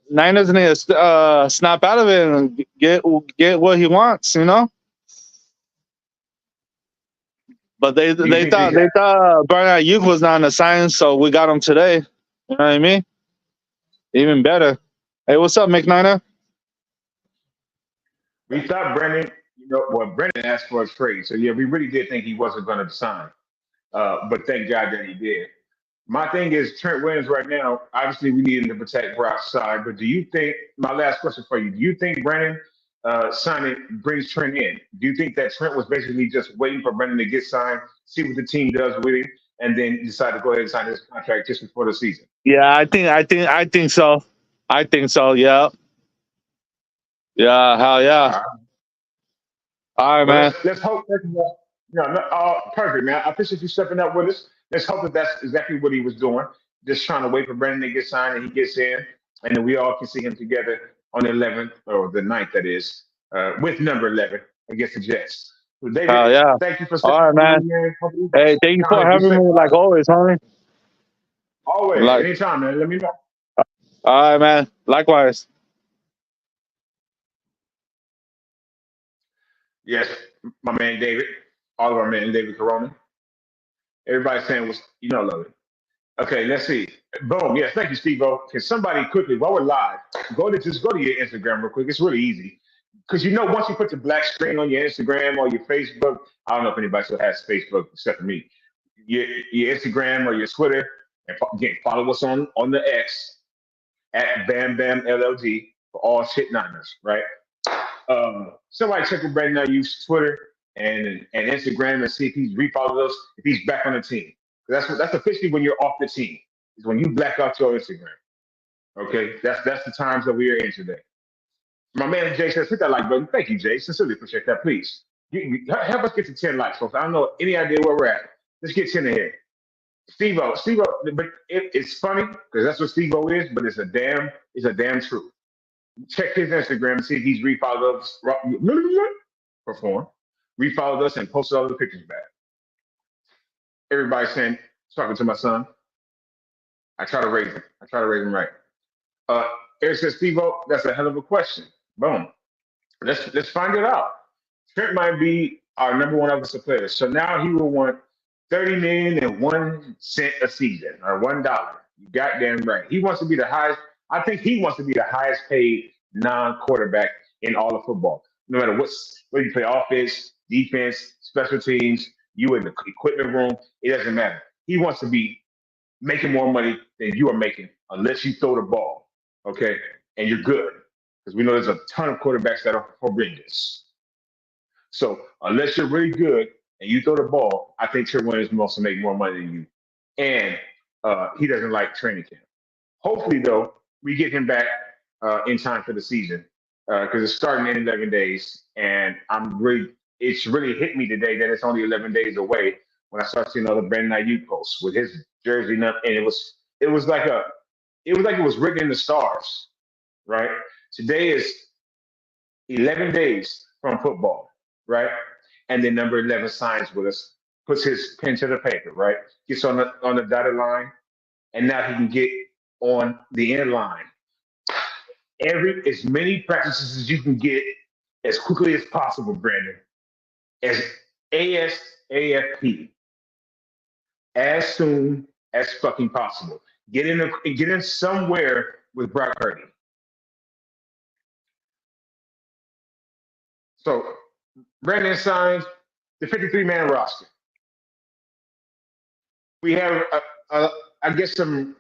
Niners need to snap out of it and get what he wants. You know. But they Do you they think they thought got? they thought Brian Ayuk was not a sign, so we got him today. You know what I mean? Even better. Hey, what's up, McNiner? We thought Brendan. Well, Brendan asked for a trade. So yeah, we really did think he wasn't going to sign. But thank God that he did. My thing is Trent Williams right now. Obviously, we need him to protect Brock's side. But do you think? My last question for you: do you think Brandon signing brings Trent in? Do you think that Trent was basically just waiting for Brandon to get signed, see what the team does with him, and then decide to go ahead and sign his contract just before the season? Yeah, I think so. I think so. Yeah. Yeah. Hell yeah. All right. All right, Well, man. let's hope. Perfect, man. I appreciate you stepping up with us. Let's hope that that's exactly what he was doing, just trying to wait for Brandon to get signed and he gets in, and then we all can see him together on the 11th or the 9th, that is, with number 11 against the Jets. So, David, Hell yeah. thank you for All stepping right, up with man. me, man. Hopefully, Hey, thank you for you having stay me like positive. always, homie. Always, Like, anytime, man. Let me know. all right, man. Likewise. Yes, my man David, all of our man David Corona. Everybody's saying, love it. Okay, let's see. Boom. Yes, thank you, Steve. Can somebody quickly, while we're live, go to your Instagram real quick. It's really easy. Because once you put the black screen on your Instagram or your Facebook, I don't know if anybody still has Facebook except for me. Your Instagram or your Twitter, and again, follow us on the X at Bam Bam LLD for all shit Niners, right? Somebody check with Brandon Ayuk's Twitter and Instagram and see if he's refollowed us, if he's back on the team. That's officially when you're off the team. Is when you black out your Instagram. Okay, that's the times that we are in today. My man Jay says, hit that like button. Thank you, Jay. Sincerely appreciate that. Please help us get to 10 likes, folks. I don't know any idea where we're at. Let's get 10 ahead. Steve-O, but it's funny because that's what Steve-O is, but it's a damn truth. Check his Instagram and see if he's refollowed us. Perform. Refollowed us and posted all the pictures back. Everybody saying, talking to my son. I try to raise him. I try to raise him right. Eric says, Steve-O, that's a hell of a question. Boom. Let's find it out. Trent might be our number one offensive player. So now he will want 30 million and 1 cent a season or $1. You goddamn right. He wants to be the highest. I think he wants to be the highest paid non-quarterback in all of football. No matter whether you play offense, defense, special teams, you in the equipment room, it doesn't matter. He wants to be making more money than you are making unless you throw the ball. Okay. And you're good. Because we know there's a ton of quarterbacks that are horrendous. So unless you're really good and you throw the ball, I think Trent Williams wants to make more money than you. And he doesn't like training camp. Hopefully, though, we get him back in time for the season because it's starting in 11 days. And I'm really it's really hit me today that it's only 11 days away when I start seeing other Brandon Ayuk posts with his jersey and it was like it was written in the stars, right? Today is 11 days from football, right? And then number 11 signs with us, puts his pen to the paper, right? Gets on the dotted line, and now he can get on the end line. As many practices as you can get as quickly as possible, Brandon, as ASAFP, as soon as fucking possible. Get in somewhere with Brock Purdy. So Brandon signs the 53-man roster. We have, I guess, some.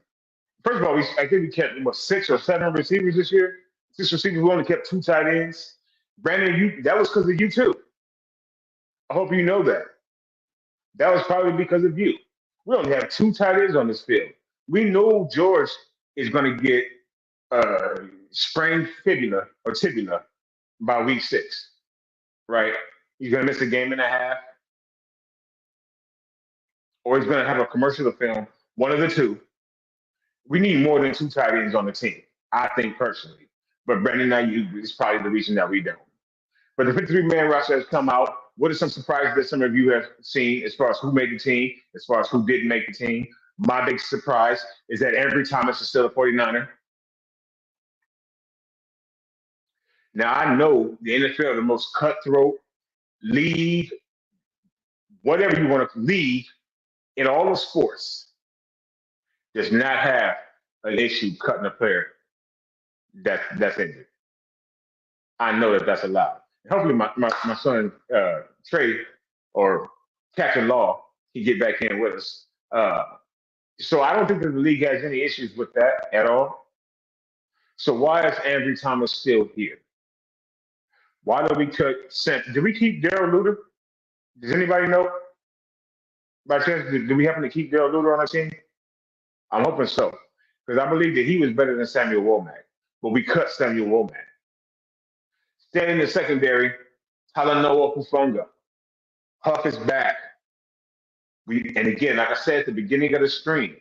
First of all, I think we kept 6 or 7 receivers this year. 6 receivers. We only kept 2 tight ends. Brandon, that was because of you too. I hope you know that. That was probably because of you. We only have 2 tight ends on this field. We know George is going to get sprained fibula or tibula by week 6, right? He's going to miss a game and a half, or he's going to have a commercial to film. One of the two. We need more than 2 tight ends on the team, I think personally. But Brandon Ayuk is probably the reason that we don't. But the 53-man roster has come out. What are some surprises that some of you have seen as far as who made the team, as far as who didn't make the team? My big surprise is that Andrew Thomas is still a 49er. Now, I know the NFL, the most cutthroat league, whatever you want to league in all of sports, does not have an issue cutting a player that's injured. I know that that's allowed. Hopefully, my son Trey or Captain Law can get back in with us. So I don't think that the league has any issues with that at all. So why is Andrew Thomas still here? Why did we did we keep Daryl Luter? Does anybody know? By chance, did we happen to keep Daryl Luter on our team? I'm hoping so. Because I believe that he was better than Samuel Womack. But we cut Samuel Womack. Staying in the secondary, Talanoa Hufunga. Huff is back. And again, like I said at the beginning of the stream,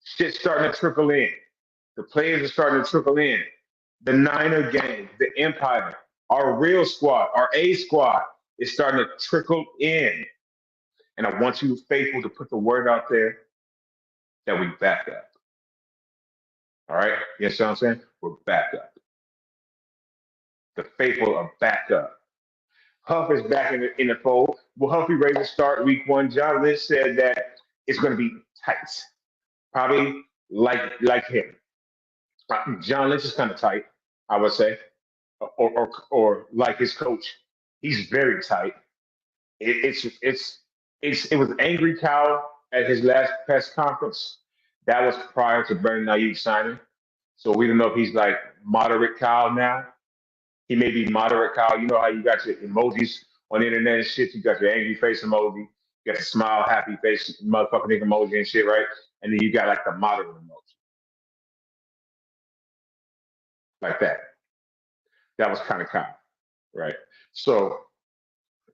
shit's starting to trickle in. The players are starting to trickle in. The Niner gang, the Empire, our real squad, our A squad is starting to trickle in. And I want you, faithful, to put the word out there that we back up. All right? You understand what I'm saying? We're back up. The faithful are back up. Huff is back in the fold. Will Huff be ready to start week 1? John Lynch said that it's going to be tight. Probably like him. John Lynch is kind of tight, I would say, or like his coach. He's very tight. It was Angry Cow at his last press conference. That was prior to Brandon Ayuk signing. So we don't know if he's like moderate Cow now. He may be moderate Cow. You know how you got your emojis on the internet and shit. You got your angry face emoji. You got the smile, happy face, motherfucking emoji and shit, right? And then you got like the moderate emoji. Like that. That was kind of Cow, right? So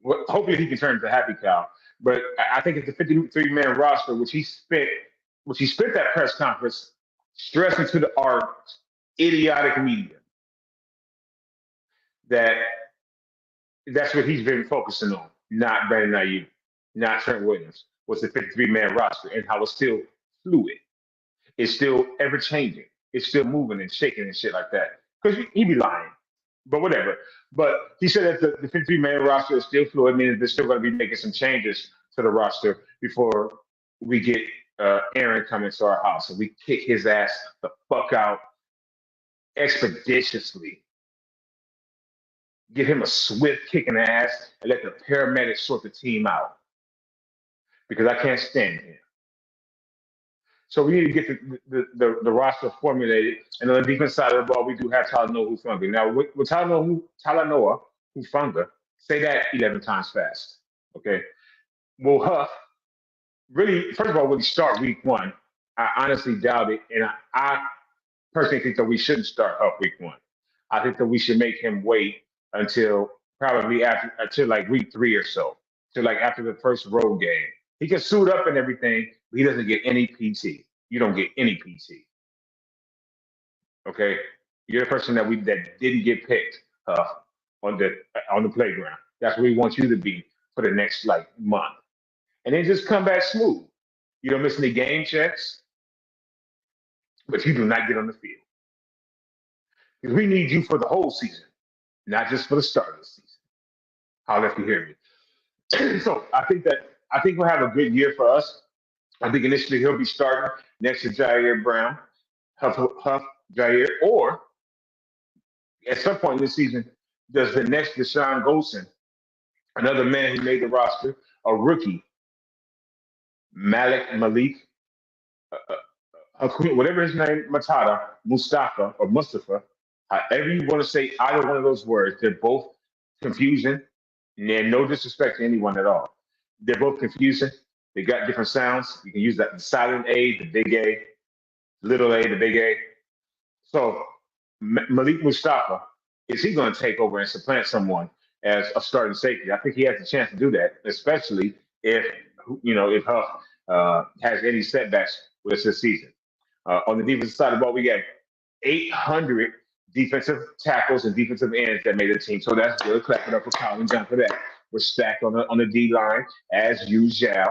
hopefully he can turn into happy Cow. But I think it's the 53-man roster, which he spent that press conference stressing to our idiotic media that's what he's been focusing on, not Brandon Ayuk, not Trent Williams, was the 53-man roster and how it's still fluid. It's still ever changing. It's still moving and shaking and shit like that. Because he'd be lying, but whatever. But he said that the 53-man roster is still fluid, meaning they're still going to be making some changes to the roster before we get Aaron coming to our house and we kick his ass the fuck out expeditiously. Give him a swift kick in the ass and let the paramedics sort the team out. Because I can't stand him. So we need to get the roster formulated. And on the defense side of the ball, we do have Talanoa Hufanga. Now, with Talanoa Hufanga, say that 11 times fast. Okay? Will Huff really, first of all, will he start week 1? I honestly doubt it. And I personally think that we shouldn't start Huff week 1. I think that we should make him wait until probably after until like week 3 or so, to like after the first road game. He can suit up and everything, but he doesn't get any PT. You don't get any PT. Okay, you're the person that didn't get picked on the playground. That's where we want you to be for the next like month, and then just come back smooth. You don't miss any game checks, but you do not get on the field because we need you for the whole season, not just for the start of the season. I'll let you hear me. So I think we'll have a good year for us. I think initially he'll be starting next to Jair Brown, Huff Jair, or at some point in the season, does the next Deshaun Golson, another man who made the roster, a rookie, Malik, whatever his name, Mustafa, however you want to say either one of those words, they're both confusing. And they're no disrespect to anyone at all. They're both confusing. They got different sounds. You can use that the silent A, the big A, little A, the big A. So Malik Mustafa, is he going to take over and supplant someone as a starting safety? I think he has a chance to do that, especially if Huff has any setbacks with this season. On the defensive side of the ball, we got 800 defensive tackles and defensive ends that made the team. So that's good. Clap it up for Colin John for that. We're stacked on the D line as usual.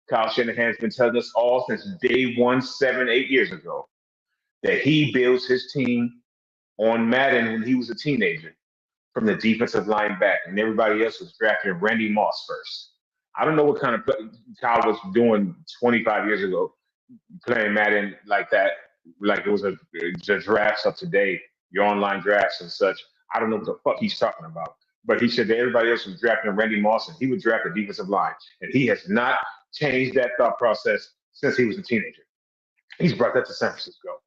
Kyle Shanahan's been telling us all since day one, 7-8 years ago, that he builds his team on Madden when he was a teenager from the defensive line back, and everybody else was drafting Randy Moss first. I don't know what kind of Kyle was doing 25 years ago, playing Madden like that, like it was a drafts of today, your online drafts and such. I don't know what the fuck he's talking about. But he said that everybody else was drafting Randy Moss, and he would draft a defensive line. And he has not changed that thought process since he was a teenager. He's brought that to San Francisco.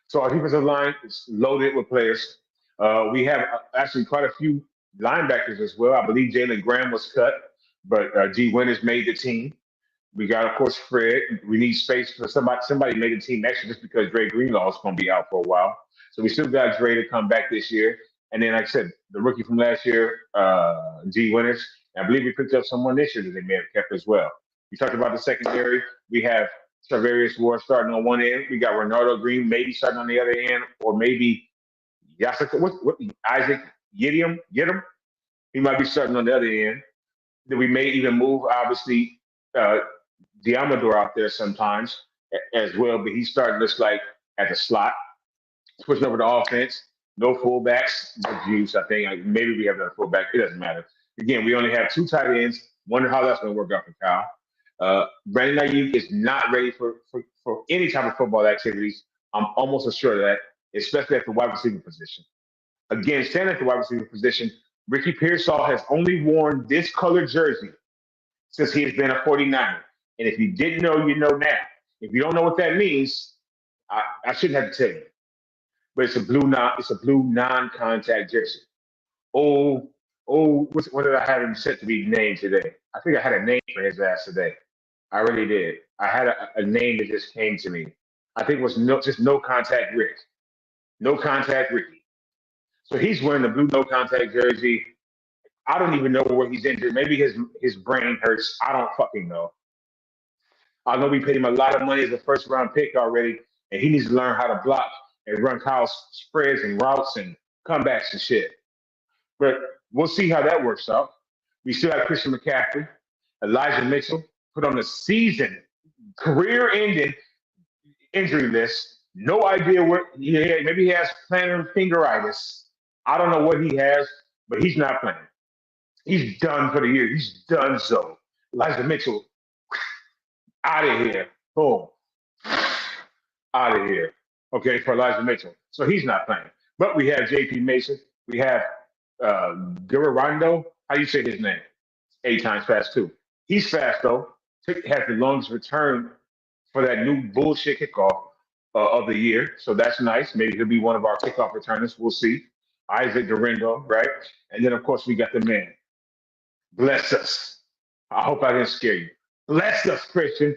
So our defensive line is loaded with players. We have actually quite a few linebackers as well. I believe Jalen Graham was cut, but G. Winters made the team. We got, of course, Fred. We need space for somebody. Somebody made the team extra just because Dre Greenlaw is going to be out for a while. So we still got Dre to come back this year. And then, like I said, the rookie from last year, G. Winters. I believe we picked up someone this year that they may have kept as well. We talked about the secondary. We have Travarius Ward starting on one end. We got Renardo Green maybe starting on the other end, or maybe Isaac Yiddom? He might be starting on the other end. Then we may even move, obviously, Diamador out there sometimes as well, but he's starting just like at the slot, switching over to offense. No fullbacks, but juice. I think maybe we have that fullback. It doesn't matter. Again, we only have 2 tight ends. Wonder how that's going to work out for Kyle. Brandon Ayuk is not ready for any type of football activities. I'm almost assured of that, especially at the wide receiver position. Again, standing at the wide receiver position, Ricky Pearsall has only worn this colored jersey since he has been a 49er. And if you didn't know, you know now. If you don't know what that means, I shouldn't have to tell you. But it's a blue non-contact jersey. What did I have him set to be named today? I think I had a name for his ass today. I really did. I had a name that just came to me. I think it was no contact Rick. No contact Ricky. So he's wearing the blue no contact jersey. I don't even know where he's injured. Maybe his brain hurts. I don't fucking know. I know we paid him a lot of money as a first round pick already, and he needs to learn how to block and run Kyle's spreads and routes and comebacks and shit. But we'll see how that works out. We still have Christian McCaffrey, Elijah Mitchell put on the season career-ending injury list. No idea what he had. Maybe he has plantar fingeritis. I don't know what he has, but he's not playing. He's done for the year. He's done so. Elijah Mitchell, out of here. Boom. Out of here. Okay, for Elijah Mitchell. So he's not playing. But we have J.P. Mason. We have Guerrero. How do you say his name? 8 times fast, too. He's fast, though. Has the longest return for that new bullshit kickoff of the year. So that's nice. Maybe he'll be one of our kickoff returners. We'll see. Isaac Dorindo, right? And then, of course, we got the man. Bless us. I hope I didn't scare you. Bless us, Christian.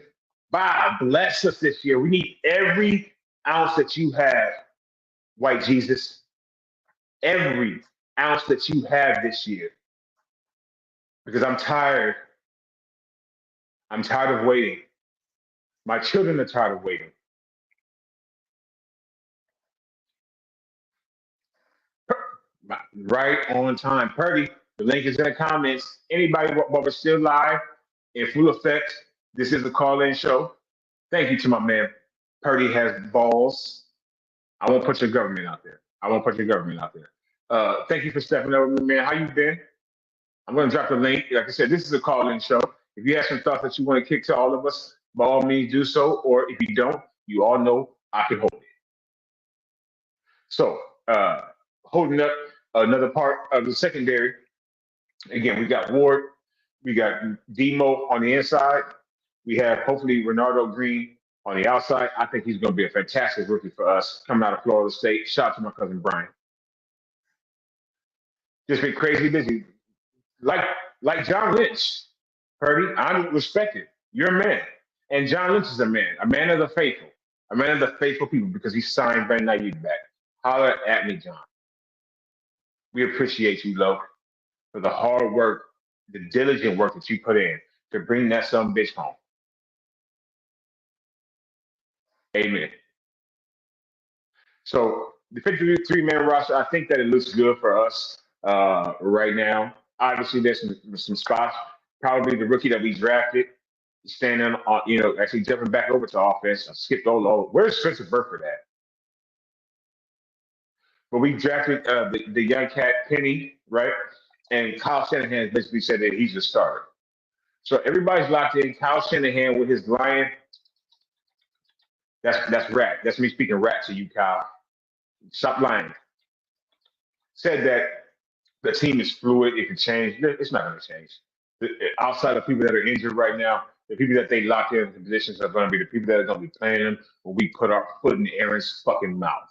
Bob, bless us this year. We need every ounce that you have, White Jesus. Every ounce that you have this year. Because I'm tired. I'm tired of waiting. My children are tired of waiting. Right on time. Purdy, the link is in the comments. Anybody while we're still live in full effect, this is the call-in show. Thank you to my man. Purdy has balls. I won't put your government out there. I won't put your government out there. Thank you for stepping up with me, man. How you been? I'm going to drop the link. Like I said, this is a call-in show. If you have some thoughts that you want to kick to all of us, by all means do so. Or if you don't, you all know I can hold it. So, holding up another part of the secondary. Again, we got Ward, we got Demo on the inside. We have hopefully Renardo Green on the outside. I think he's going to be a fantastic rookie for us coming out of Florida State. Shout out to my cousin Brian. Just been crazy busy. Like John Lynch, Purdy, I respect it. You're a man. And John Lynch is a man of the faithful, a man of the faithful people because he signed Brandon Ayuk back. Holler at me, John. We appreciate you, Lo, for the hard work, the diligent work that you put in to bring that son bitch home. Amen. So the 53-man roster, I think that it looks good for us right now. Obviously, there's some spots. Probably the rookie that we drafted, standing on, actually jumping back over to offense. I skipped all over. Where's Spencer Burford at? But we drafted the young cat Penny, right? And Kyle Shanahan basically said that he's a starter. So everybody's locked in. Kyle Shanahan with his lion. That's rat. That's me speaking rat to you, Kyle. Stop lying. Said that the team is fluid. It can change. It's not going to change. Outside of people that are injured right now, the people that they lock in the positions are going to be the people that are going to be playing them when we put our foot in Aaron's fucking mouth.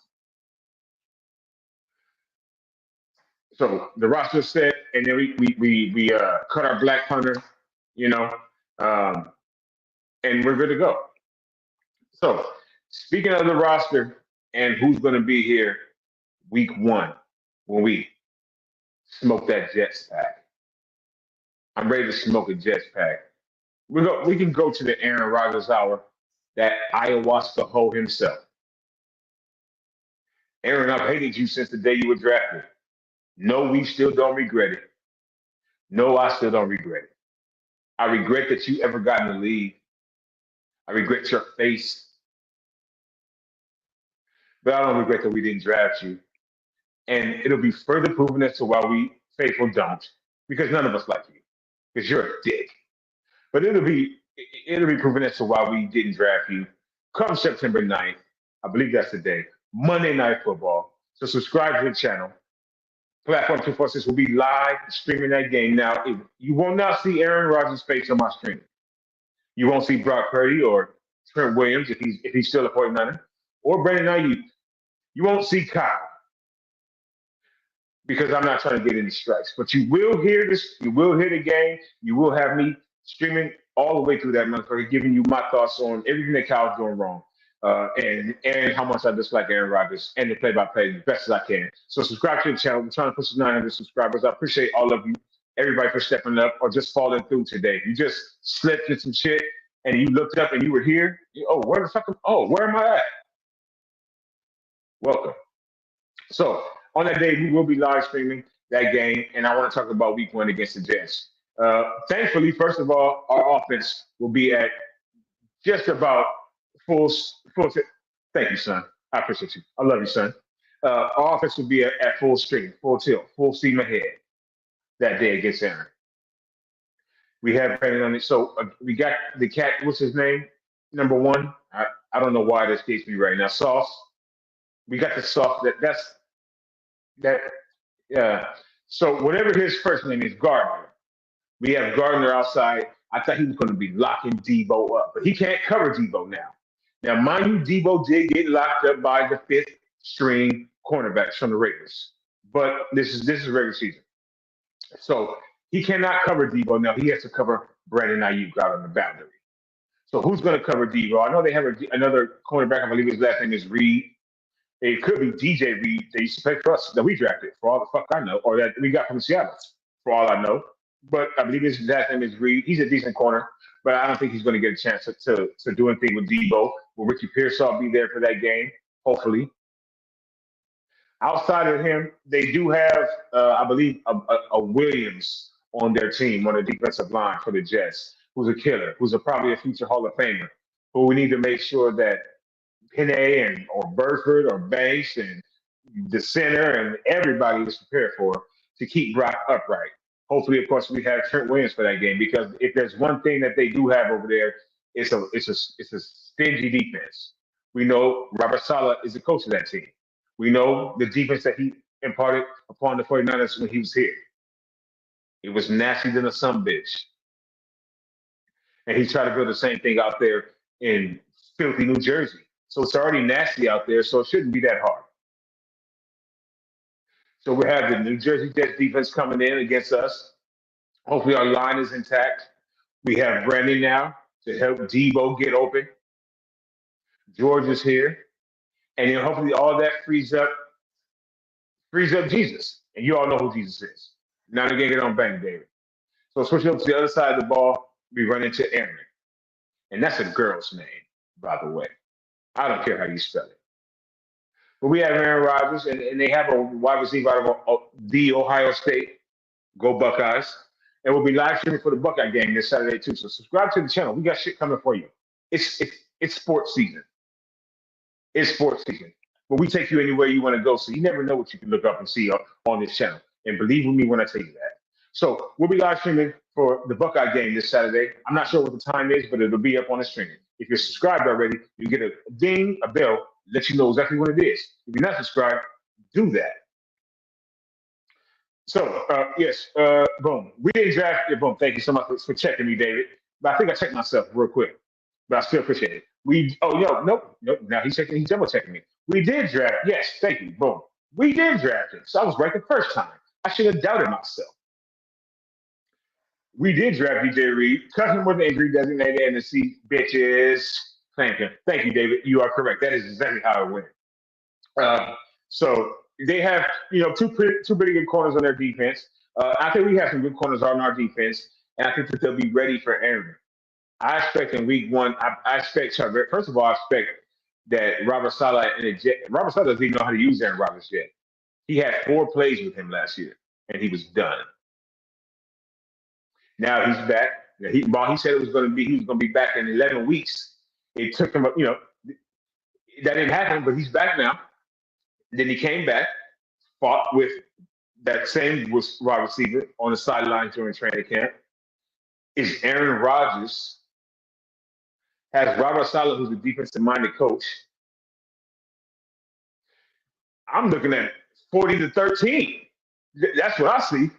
So the roster set, and then we cut our black punter, and we're good to go. So speaking of the roster and who's going to be here week 1 when we smoke that Jets pack. I'm ready to smoke a Jets pack. We can go to the Aaron Rodgers hour, that ayahuasca hoe himself. Aaron, I've hated you since the day you were drafted. No, we still don't regret it. No, I still don't regret it. I regret that you ever got in the league. I regret your face. But I don't regret that we didn't draft you. And it'll be further proven as to why we faithful don't, because none of us like you, because you're a dick. But it'll be proven as to why we didn't draft you. Come September 9th, I believe that's the day, Monday Night Football. So subscribe to the channel. Platform 246 will be live streaming that game. Now, you will not see Aaron Rodgers' face on my screen. You won't see Brock Purdy or Trent Williams if he's still a 49er, or Brandon Ayuk. You won't see Kyle because I'm not trying to get any strikes. But you will hear this. You will hear the game. You will have me streaming all the way through that motherfucker, giving you my thoughts on everything that Kyle's doing wrong. And how much I dislike Aaron Rodgers and the play-by-play as best as I can. So subscribe to the channel. We're trying to push to 900 subscribers. I appreciate all of you, everybody for stepping up or just falling through today. You just slipped in some shit and you looked up and you were here. Where am I at? Welcome. So on that day, we will be live streaming that game, and I want to talk about week 1 against the Jets. Thankfully, first of all, our offense will be at just about full. Thank you, son. I appreciate you. I love you, son. Our offense will be at full stream, full tilt, full steam ahead that day against Aaron. We have Brandon on it. So we got the cat. What's his name? Number 1. I don't know why this escapes me right now. Sauce. We got the sauce. So whatever his first name is, Gardner. We have Gardner outside. I thought he was going to be locking Debo up, but he can't cover Debo now. Now, mind you, Debo did get locked up by the 5th string cornerbacks from the Raiders, but this is regular season, so he cannot cover Debo now. He has to cover Brandon Ayuk out on the boundary. So who's going to cover Debo? I know they have another cornerback. I believe his last name is Reed. It could be DJ Reed that used to play for us that we drafted, for all the fuck I know, or that we got from Seattle, for all I know. But I believe his last name is Reed. He's a decent corner, but I don't think he's going to get a chance to do anything with Debo. Will Ricky Pearsall be there for that game? Hopefully. Outside of him, they do have, I believe, a Williams on their team on the defensive line for the Jets, who's a killer, probably a future Hall of Famer, who we need to make sure that Penne and or Burford or Banks and the center and everybody is prepared for to keep Brock upright. Hopefully, of course, we have Trent Williams for that game because if there's one thing that they do have over there, it's a stingy defense. We know Robert Saleh is the coach of that team. We know the defense that he imparted upon the 49ers when he was here. It was nasty than a son bitch. And he tried to build the same thing out there in filthy New Jersey. So it's already nasty out there, so it shouldn't be that hard. So we have the New Jersey Jets defense coming in against us. Hopefully our line is intact. We have Brandon now to help Debo get open. George is here. And then hopefully all that frees up Jesus. And you all know who Jesus is. Now they're going to get on Bang David. So switching up to the other side of the ball, we run into Aaron. And that's a girl's name, by the way. I don't care how you spell it. But we have Aaron Rodgers, and they have a wide receiver out of the Ohio State. Go Buckeyes. And we'll be live streaming for the Buckeye game this Saturday, too. So subscribe to the channel. We got shit coming for you. It's sports season. It's sports season. But we take you anywhere you want to go, so you never know what you can look up and see on this channel. And believe me when I tell you that. So we'll be live streaming for the Buckeye game this Saturday. I'm not sure what the time is, but it'll be up on the stream. If you're subscribed already, you get a ding, a bell, let you know exactly what it is. If you're not subscribed, do that. So, yes, boom. We didn't draft it. Boom. Thank you so much for checking me, David. But I think I checked myself real quick. But I still appreciate it. Nope. Now he's double checking me. We did draft. Yes, thank you. Boom. We did draft it. So I was right the first time. I should have doubted myself. We did draft DJ Reed. Cousin was injury designated NFC bitches. Thank you, David. You are correct. That is exactly how it went. So they have, two pretty good corners on their defense. I think we have some good corners on our defense, and I think that they'll be ready for Aaron. I expect in week one, I expect, first of all, I expect that Robert Saleh Robert Saleh doesn't even know how to use Aaron Rodgers yet. He had 4 plays with him last year, and he was done. Now he's back. He said he was going to be back in 11 weeks. It took him, that didn't happen, but he's back now. Then he came back, fought with that same wide receiver on the sideline during training camp. Is Aaron Rodgers has Robert Saleh, who's a defensive-minded coach. I'm looking at 40-13. That's what I see.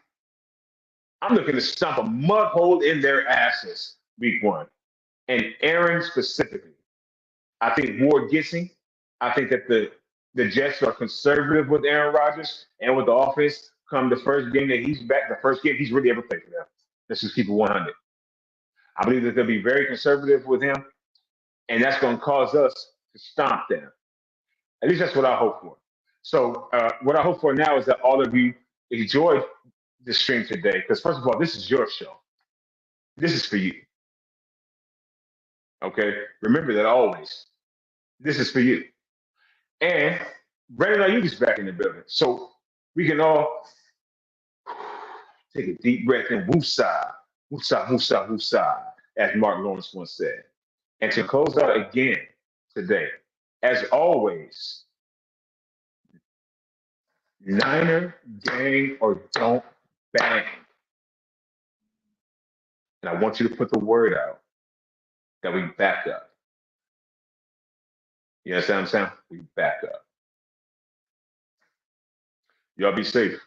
I'm looking to stomp a mud hole in their asses week one. And Aaron specifically. I think Ward gets him. I think that the Jets are conservative with Aaron Rodgers and with the offense. Come the first game that he's back, the first game he's really ever played for them. Let's just keep it 100. I believe that they'll be very conservative with him, and that's going to cause us to stomp them. At least that's what I hope for. So what I hope for now is that all of you enjoyed the stream today, because first of all, this is your show. This is for you. Okay? Remember that always. This is for you. And Brandon Ayuk back in the building. So we can all take a deep breath and woosah, woosah, woosah, woosah, as Mark Lawrence once said. And to close out again today, as always, Niner gang or don't bang. And I want you to put the word out that we back up. You understand what I'm saying? We back up. Y'all be safe.